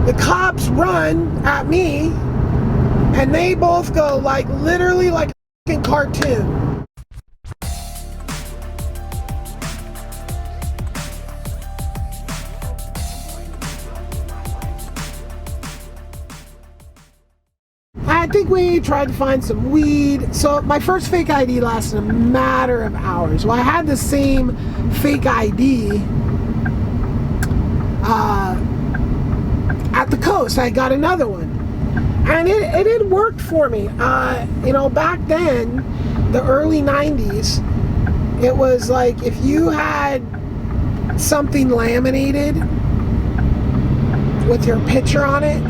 the cops run at me, and they both go like literally like a fucking cartoon. I think we tried to find some weed. So my first fake ID lasted a matter of hours. Well, I had the same fake ID at the coast. I got another one, and it had worked for me. You know, back then, the early 90s, it was like if you had something laminated with your picture on it,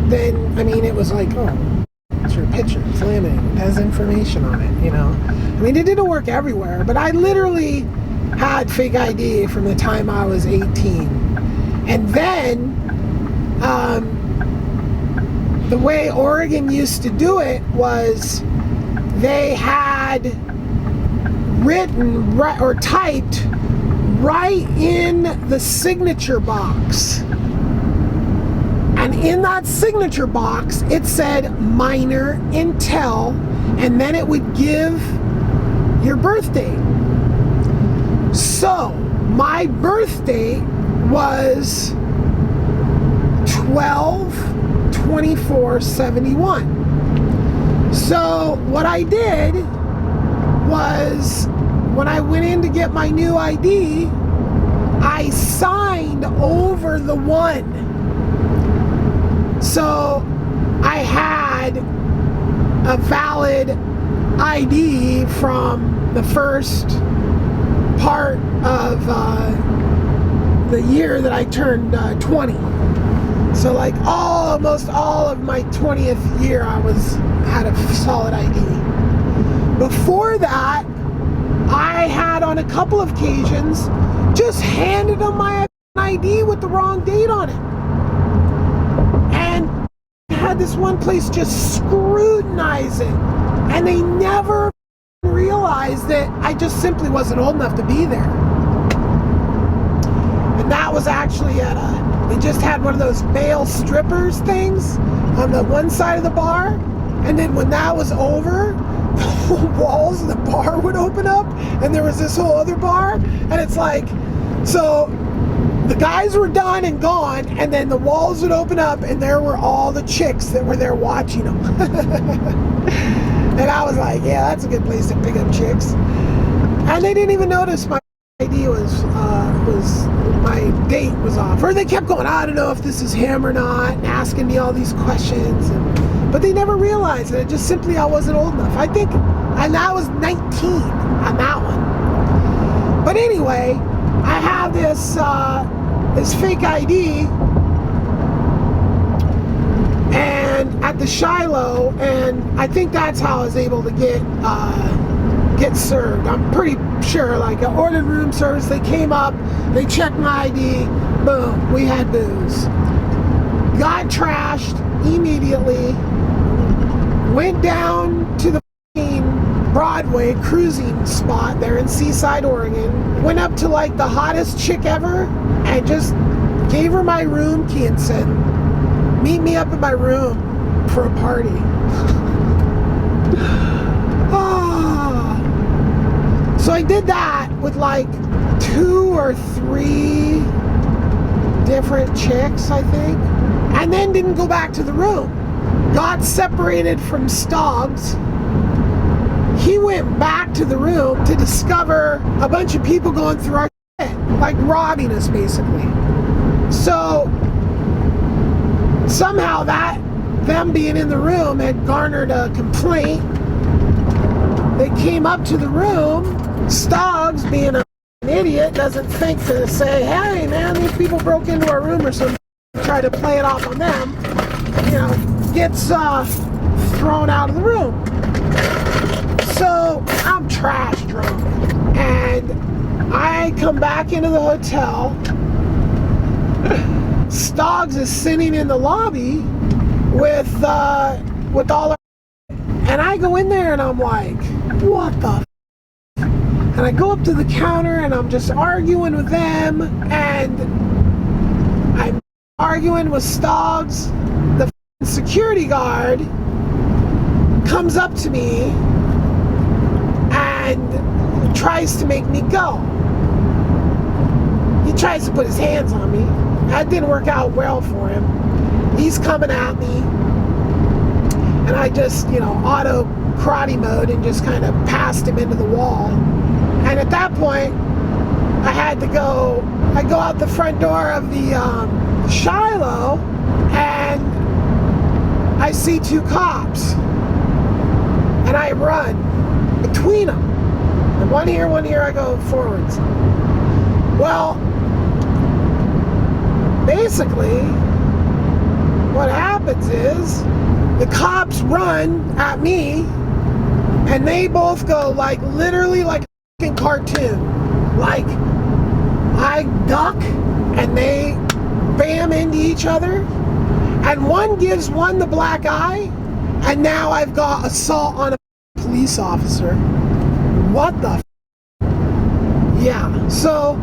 then, I mean, it was like, oh, it's your picture, it's laminated, it has information on it, you know. I mean, it didn't work everywhere, but I literally had fake ID from the time I was 18. And then, the way Oregon used to do it was they had written or typed right in the signature box. And in that signature box, it said minor intel, and then it would give your birth date. So, my birth date was 12/24/71. So, what I did was, when I went in to get my new ID, I signed over the one. So I had a valid ID from the first part of the year that I turned 20. So like almost all of my 20th year I had a solid ID. Before that, I had on a couple of occasions just handed them my ID with the wrong date on it. Had this one place just scrutinize it, and they never realized that I just simply wasn't old enough to be there. And that was actually they just had one of those male strippers things on the one side of the bar, and then when that was over, the walls of the bar would open up, and there was this whole other bar, and it's like, so the guys were done and gone, and then the walls would open up, and there were all the chicks that were there watching them. And I was like, yeah, that's a good place to pick up chicks. And they didn't even notice my ID was my date was off. Or they kept going, I don't know if this is him or not, and asking me all these questions. But they never realized that it just simply I wasn't old enough. I think, and I was 19 on that one. But anyway, I have this fake ID, and at the Shiloh, and I think that's how I was able to get served. I'm pretty sure, like, I ordered room service, they came up, they checked my ID, boom, we had booze. Got trashed immediately, went down to the Broadway cruising spot there in Seaside, Oregon. Went up to like the hottest chick ever and just gave her my room key and said, meet me up in my room for a party. So I did that with like 2 or 3 different chicks, I think, and then didn't go back to the room. Got separated from Stoggs. He went back to the room to discover a bunch of people going through our shit, like robbing us basically. So somehow them being in the room had garnered a complaint. They came up to the room. Stoggs, being an idiot, doesn't think to say, hey man, these people broke into our room or something, try to play it off on them, you know, gets thrown out of the room. So I'm trash drunk, and I come back into the hotel. Stoggs is sitting in the lobby with all our, and I go in there and I'm like, what the f-? And I go up to the counter and I'm just arguing with them, and I'm arguing with Stoggs, the security guard comes up to me and tries to make me go. He tries to put his hands on me. That didn't work out well for him. He's coming at me, and I just, auto karate mode and just kind of passed him into the wall. And at that point, I go out the front door of the Shiloh, and I see two cops, and I run between them. And one here, I go forwards. Well, basically, what happens is the cops run at me, and they both go literally like a fucking cartoon. Like, I duck, and they bam into each other, and one gives one the black eye, and now I've got assault on a police officer. What the f? Yeah, so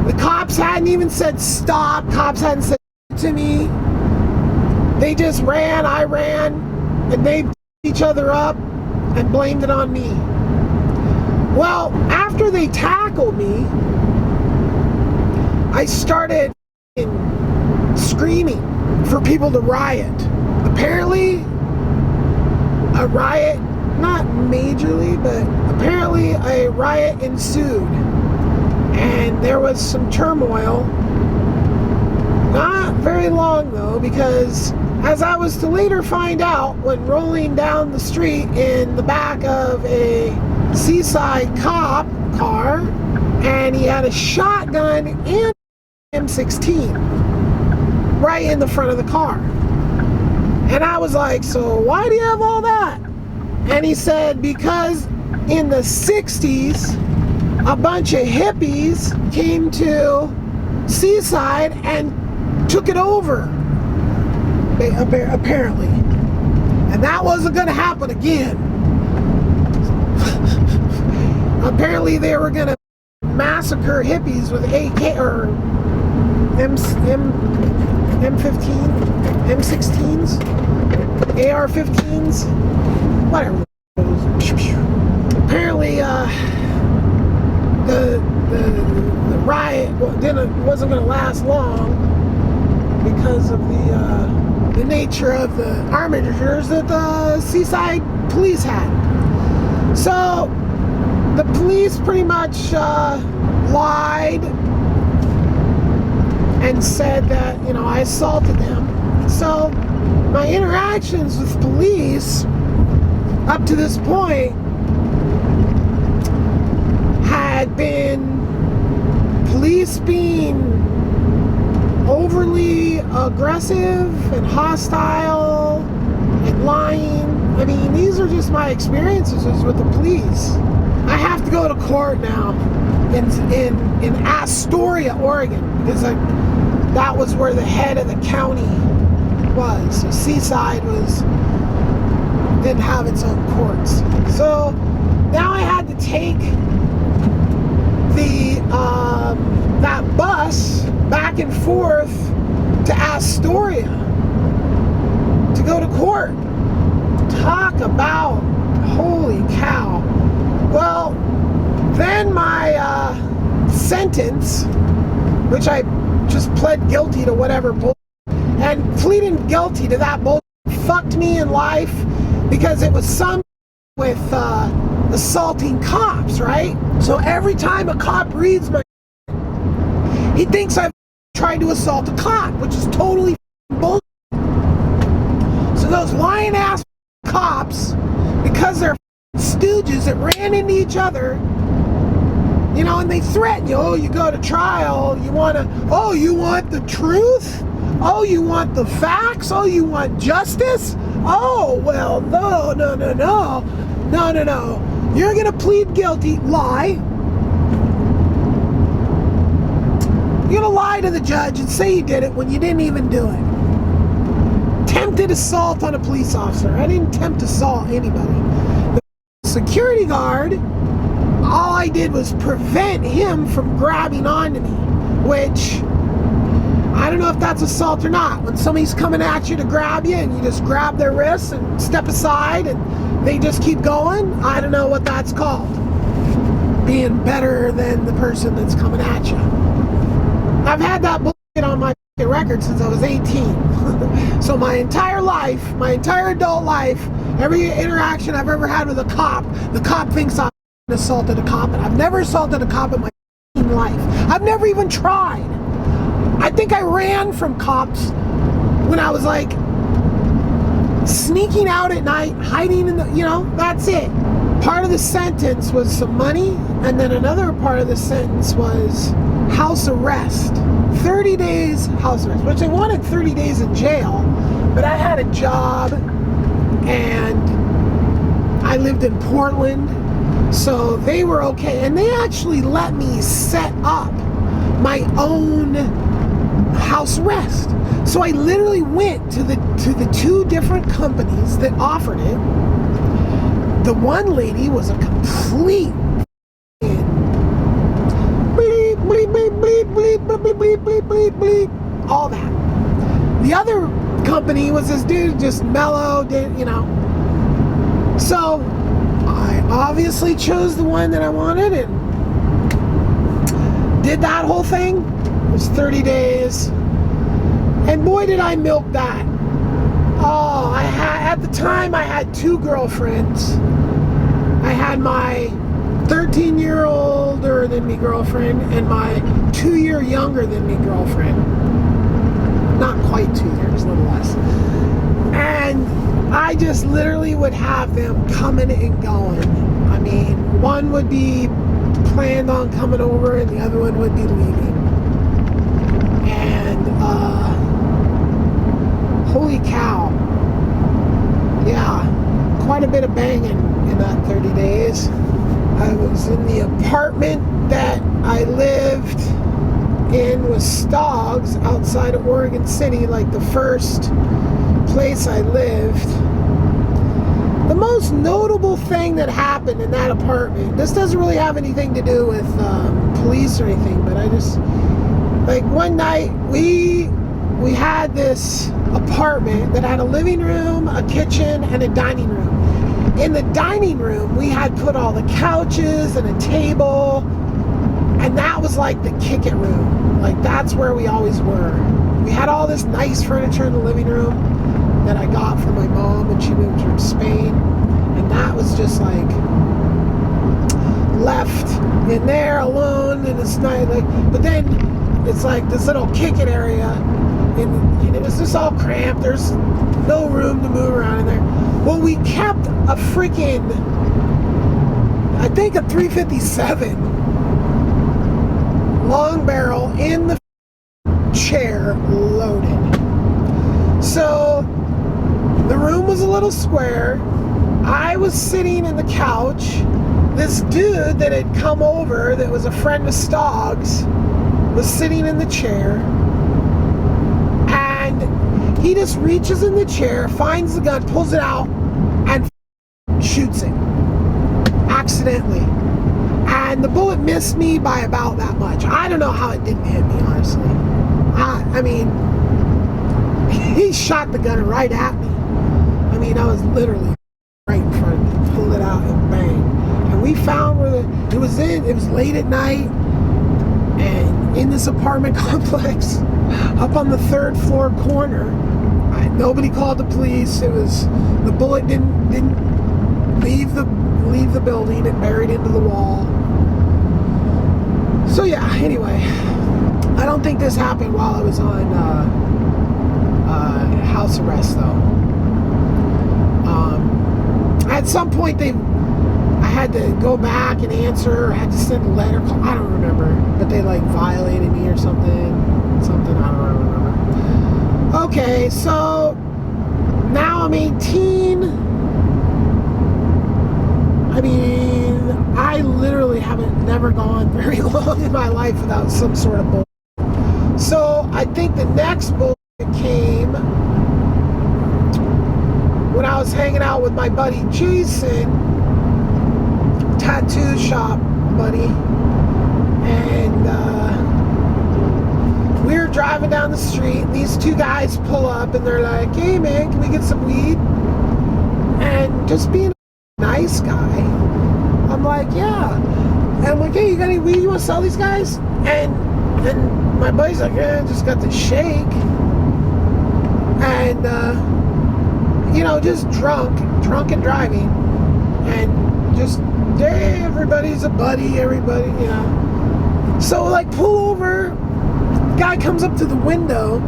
the cops hadn't even said stop. Cops hadn't said to me. They just ran, I ran, and they beat each other up and blamed it on me. Well, after they tackled me, I started screaming for people to riot. Apparently, a riot, not majorly, but apparently a riot ensued. And there was some turmoil. Not very long though, because as I was to later find out when rolling down the street in the back of a Seaside cop car, and he had a shotgun and M16 right in the front of the car. And I was like, so why do you have all that? And he said, because in the 60s, a bunch of hippies came to Seaside and took it over, apparently. And that wasn't going to happen again. Apparently they were going to massacre hippies with AK or M15, M16s, AR-15s, whatever. Apparently, the riot wasn't going to last long because of the nature of the armatures that the Seaside police had. So the police pretty much lied and said that, I assaulted them. So my interactions with police up to this point had been police being overly aggressive and hostile and lying. I mean, these are just my experiences with the police. I have to go to court now in Astoria, Oregon, because that was where the head of the county was. So Seaside didn't have its own courts. So now I had to take that bus back and forth to Astoria to go to court. Talk about holy cow. Well, then my sentence, which I just pled guilty to whatever bull, and pleading guilty to that bull fucked me in life, because it was some with assaulting cops, right? So every time a cop reads my, he thinks I've tried to assault a cop, which is totally bullshit. So those lying ass cops, because they're stooges that ran into each other, and they threaten you. Oh, you go to trial. You want the truth? Oh, you want the facts? Oh, you want justice? Oh, well, no. You're going to plead guilty, lie. You're going to lie to the judge and say you did it when you didn't even do it. Attempted assault on a police officer. I didn't attempt to assault anybody. The security guard, all I did was prevent him from grabbing onto me, which I don't know if that's assault or not. When somebody's coming at you to grab you and you just grab their wrists and step aside and they just keep going, I don't know what that's called. Being better than the person that's coming at you. I've had that bullshit on my record since I was 18. So my entire life, my entire adult life, every interaction I've ever had with a cop, the cop thinks I assaulted a cop, and I've never assaulted a cop in my life. I've never even tried. I think I ran from cops when I was like sneaking out at night, hiding in the, that's it. Part of the sentence was some money, and then another part of the sentence was house arrest. 30 days house arrest, which they wanted 30 days in jail, but I had a job and I lived in Portland, so they were okay, and they actually let me set up my own house arrest. So I literally went to the two different companies that offered it. The one lady was a complete bleep, bleep, bleep, bleep, bleep, bleep, bleep, bleep, bleep, bleep, all that. The other company was this dude, just mellow, So I obviously chose the one that I wanted and did that whole thing. It was 30 days. And boy, did I milk that. Oh, at the time I had two girlfriends. I had my 13-year older than me girlfriend and my 2-year younger than me girlfriend. Not quite 2 years, a little less. And I just literally would have them coming and going. I mean, one would be planned on coming over and the other one would be leaving. And holy cow. Yeah, quite a bit of banging in that 30 days. I was in the apartment that I lived in with Stoggs outside of Oregon City, like the first place I lived. The most notable thing that happened in that apartment, this doesn't really have anything to do with police or anything, but I just, like one night we had this apartment that had a living room, a kitchen, and a dining room. In the dining room, we had put all the couches and a table, and that was like the kick-it room. Like, that's where we always were. We had all this nice furniture in the living room that I got from my mom when she moved from Spain, and that was just like left in there alone, and it's nice. Like, but then it's like this little kick-it area, and it was just all cramped. There's no room to move around in there. Well, we kept a freaking, I think a 357 long barrel in the chair loaded. So the room was a little square. I was sitting in the couch. This dude that had come over, that was a friend of Stoggs, was sitting in the chair. And he just reaches in the chair, finds the gun, pulls it out, and shoots it. Accidentally. And the bullet missed me by about that much. I don't know how it didn't hit me, honestly. I mean, he shot the gun right at me. I mean, I was literally right in front of me. Pulled it out and bang. And we found where it was late at night, and in this apartment complex, up on the 3rd floor corner. Nobody called the police. It was, the bullet didn't leave the building. It buried into the wall. So yeah, anyway, I don't think this happened while I was on house arrest though. At some point I had to go back and answer, or had to send a letter, I don't remember, but they like violated me or something, I don't remember. Okay, so now I'm 18. I mean, I literally never gone very long in my life without some sort of bullshit. So I think the next bullshit came when I was hanging out with my buddy Jason, tattoo shop buddy, and we were driving driving down the street, and these two guys pull up, and they're like, hey man, can we get some weed? And just being a nice guy, I'm like, yeah. And I'm like, hey, you got any weed you want to sell these guys? And my buddy's like, yeah, I just got the shake. And, just drunk and driving. And just, hey, everybody's a buddy, everybody, So, like, pull over. Guy comes up to the window.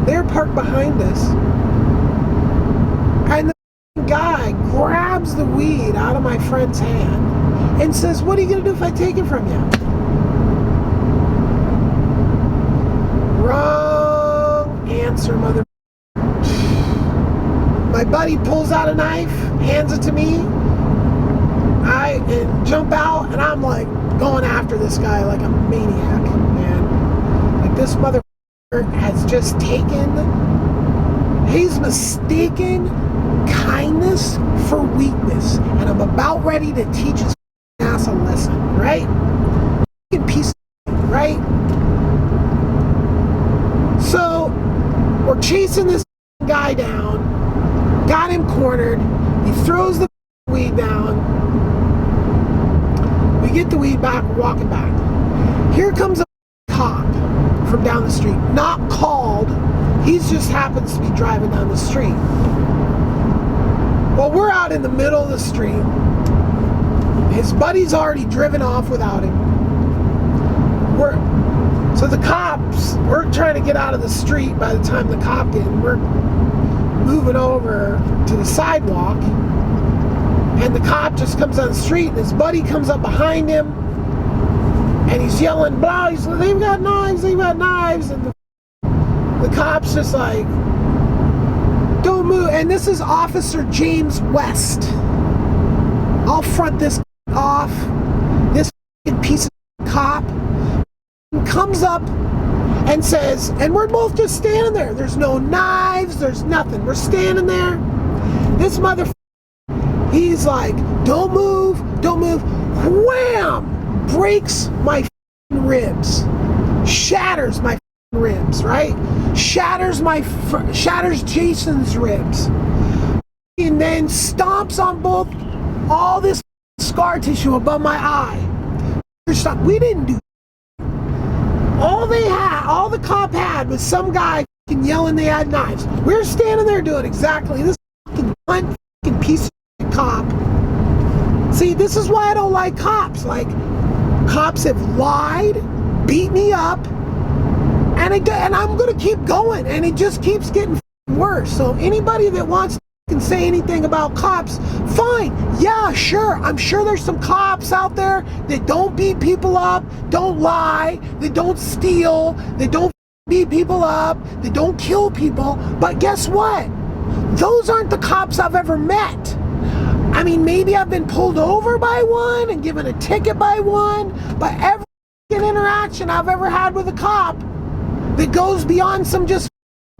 They're parked behind us. And the guy grabs the weed out of my friend's hand and says, what are you going to do if I take it from you? Wrong answer, mother. My buddy pulls out a knife, hands it to me. I jump out, and I'm like going after this guy like a maniac, man. Like, this motherfucker has just he's mistaken kindness for weakness, and I'm about ready to teach his ass a lesson, right? Piece of, right? So we're chasing this guy down, got him cornered. He throws the weed down. We get the weed back, we're walking back. Here comes a cop from down the street, not called. He just happens to be driving down the street. Well, we're out in the middle of the street. His buddy's already driven off without him. So the cops, we're trying to get out of the street by the time the cop gets in. We're moving over to the sidewalk, and the cop just comes on the street, and his buddy comes up behind him, and he's yelling, blah, they've got knives, and the cop's just like, don't move. And this is Officer James West. I'll front this off. This piece of cop comes up and says, and we're both just standing there. There's no knives, there's nothing. We're standing there. This motherfucker, he's like, don't move. Wham! Breaks my ribs. Shatters my ribs, right? Shatters Jason's ribs. And then stomps on all this scar tissue above my eye. We didn't do. All the cop had was some guy yelling they had knives. We were standing there doing exactly this one piece of cop. See, this is why I don't like cops. Like, cops have lied, beat me up, and I'm gonna keep going, and it just keeps getting worse. So anybody that wants to say anything about cops, fine. Yeah, sure. I'm sure there's some cops out there that don't beat people up, don't lie, that don't steal, that don't beat people up, that don't kill people. But guess what? Those aren't the cops I've ever met. I mean, maybe I've been pulled over by one and given a ticket by one, but every interaction I've ever had with a cop that goes beyond some just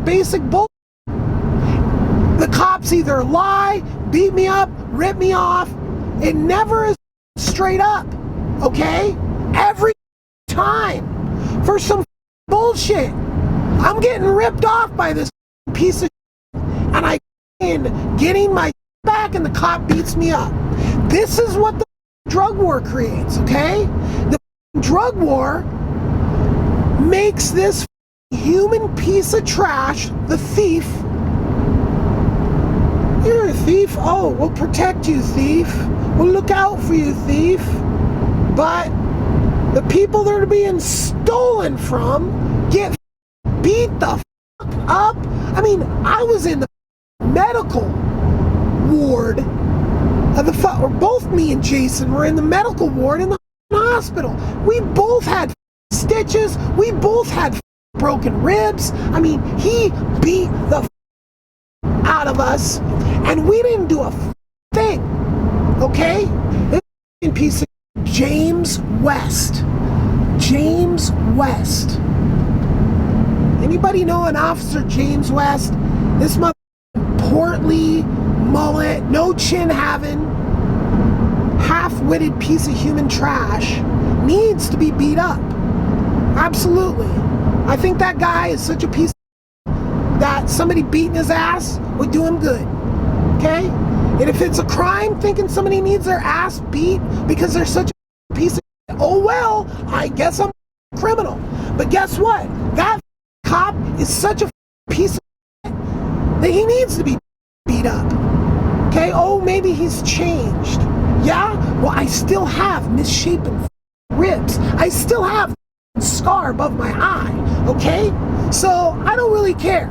basic bull. The cops either lie, beat me up, rip me off. It never is straight up, okay? Every time. For some bullshit. I'm getting ripped off by this piece of shit, and I getting my back, and the cop beats me up. This is what the drug war creates, okay? The drug war makes this human piece of trash, the thief. You're a thief? Oh, we'll protect you, thief. We'll look out for you, thief. But the people that are being stolen from get beat the fuck up. I mean, I was in the medical ward of or both me and Jason were in the medical ward in the hospital. We both had stitches. We both had broken ribs. I mean, he beat the out of us, and we didn't do a thing. Okay? This piece of James West. James West. Anybody know an Officer James West? This mother portly mullet, no chin having, half-witted piece of human trash needs to be beat up. Absolutely. I think that guy is such a piece that somebody beating his ass would do him good. Okay? And if it's a crime thinking somebody needs their ass beat because they're such a piece of oh well, I guess I'm a criminal. But guess what? That cop is such a piece of that he needs to be beat up. Okay? Oh, maybe he's changed. Yeah? Well, I still have misshapen ribs. I still have a scar above my eye. Okay? So I don't really care.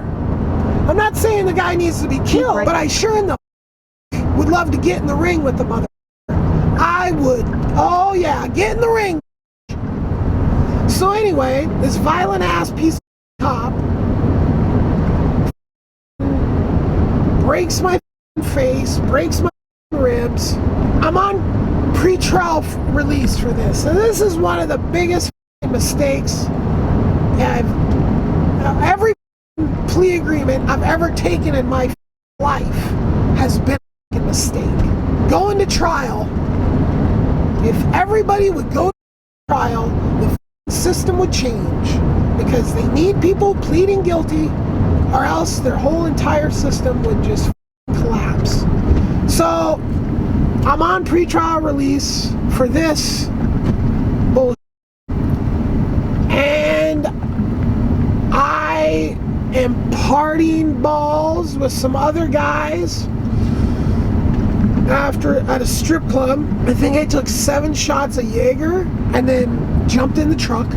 I'm not saying the guy needs to be killed, but I sure in the would love to get in the ring with the mother. I would. Oh yeah, get in the ring. So anyway, this violent ass piece of cop breaks my face, breaks my ribs. I'm on pre-trial release for this. And this is one of the biggest mistakes every plea agreement I've ever taken in my life has been a mistake. Going to trial, if everybody would go to trial, the system would change because they need people pleading guilty or else their whole entire system would just collapse. So I'm on pretrial release for this bullshit, and I am partying balls with some other guys at a strip club. I think I took 7 shots of Jaeger and then jumped in the truck.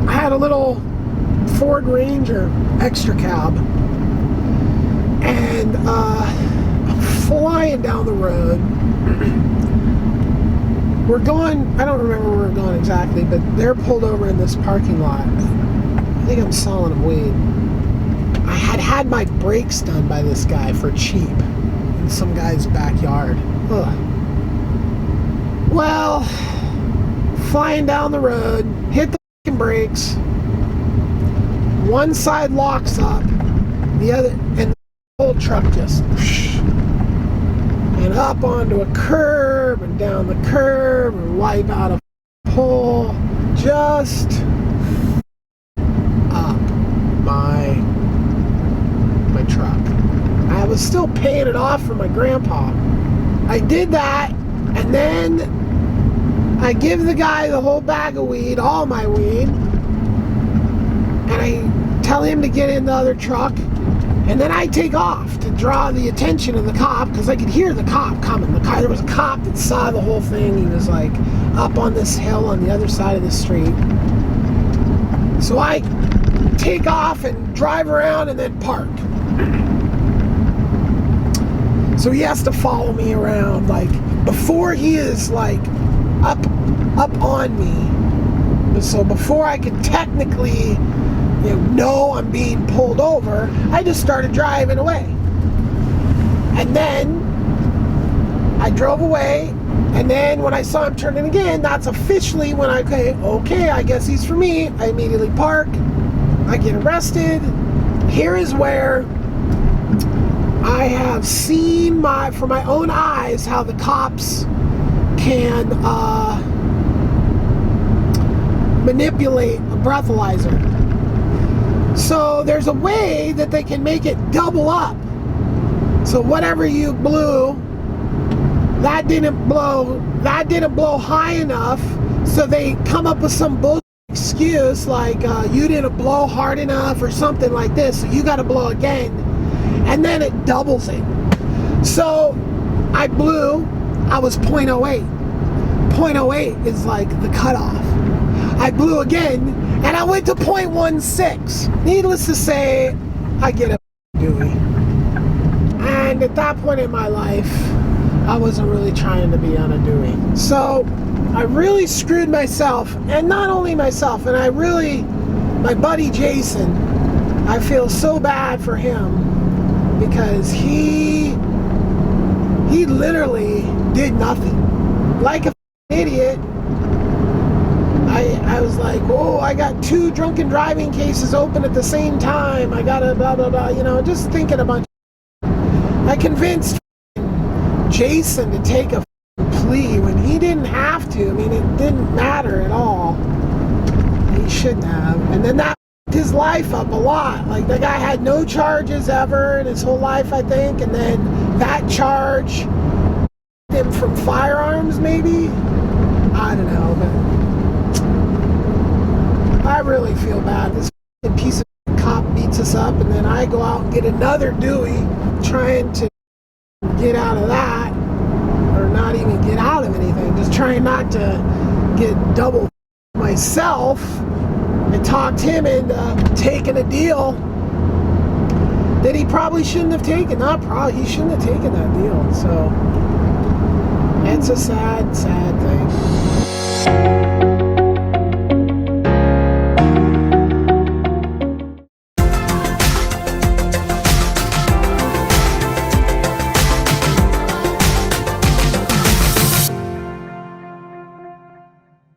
I had a little Ford Ranger extra cab, and I'm flying down the road. We're going, I don't remember where we're going exactly, but they're pulled over in this parking lot. I think I'm selling them weed. I had my brakes done by this guy for cheap in some guy's backyard. Ugh. Well, flying down the road, hit the fucking brakes. One side locks up, the other, and the whole truck just and up onto a curb and down the curb and wipe out a pole. Just up my truck. I was still paying it off for my grandpa. I did that, and then I give the guy the whole bag of weed, all my weed, and I tell him to get in the other truck, and then I take off to draw the attention of the cop, because I could hear the cop coming. There was a cop that saw the whole thing. He was like up on this hill on the other side of the street. So I take off and drive around and then park. So he has to follow me around, like, before he is like up on me. So before I could technically know I'm being pulled over, I just started driving away. And then I drove away, and then when I saw him turning again, that's officially when okay, I guess he's for me. I immediately park, I get arrested. Here is where I have seen for my own eyes how the cops can manipulate a breathalyzer. So there's a way that they can make it double up. So whatever you blew, that didn't blow high enough, so they come up with some bullshit excuse like you didn't blow hard enough or something like this, so you got to blow again, and then it doubles it. So I was 0.08. 0.08 is like the cutoff. I blew again, and I went to 0.16. Needless to say, I get a Dewey. And at that point in my life, I wasn't really trying to be on a Dewey. So I really screwed myself, and not only myself, and my buddy Jason, I feel so bad for him because he literally did nothing. Like an idiot, I was like, oh, I got 2 drunken driving cases open at the same time. I gotta blah, blah, blah, just thinking a bunch of I convinced Jason to take a plea when he didn't have to. I mean, it didn't matter at all. he shouldn't have. And then that f***ed his life up a lot. Like, the guy had no charges ever in his whole life, I think, and then that charge him from firearms, maybe? I don't know, but I really feel bad. This piece of cop beats us up, and then I go out and get another Dewey, trying to get out of that, or not even get out of anything, just trying not to get double myself. I talked him into taking a deal that he probably shouldn't have taken. Not probably, he shouldn't have taken that deal. So it's a sad, sad thing.